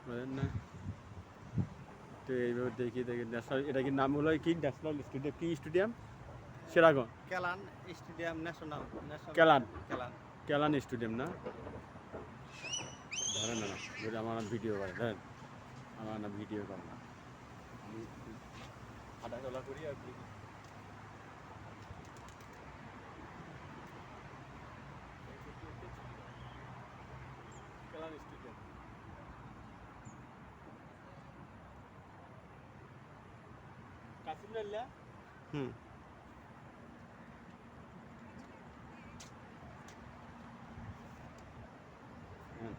বুঝলেন না? তো এইভাবে দেখি ন্যাশনাল, এটা কি নাম হলো কি ন্যাশনাল স্টেডিয়াম, কি স্টেডিয়াম? সেরাগন কেলান স্টেডিয়াম, ন্যাশনাল ন্যাশনাল কেলান, কেলান। কেলান স্টেডিয়াম না? ধরেন না, যদি আমার ভিডিও করে ধরেন, আমার না ভিডিও করে না, আমি হাঁটাচলা করি আর কি। কেলান স্টেডিয়াম কাশিম লাল্লা। হুম। হ্যাঁ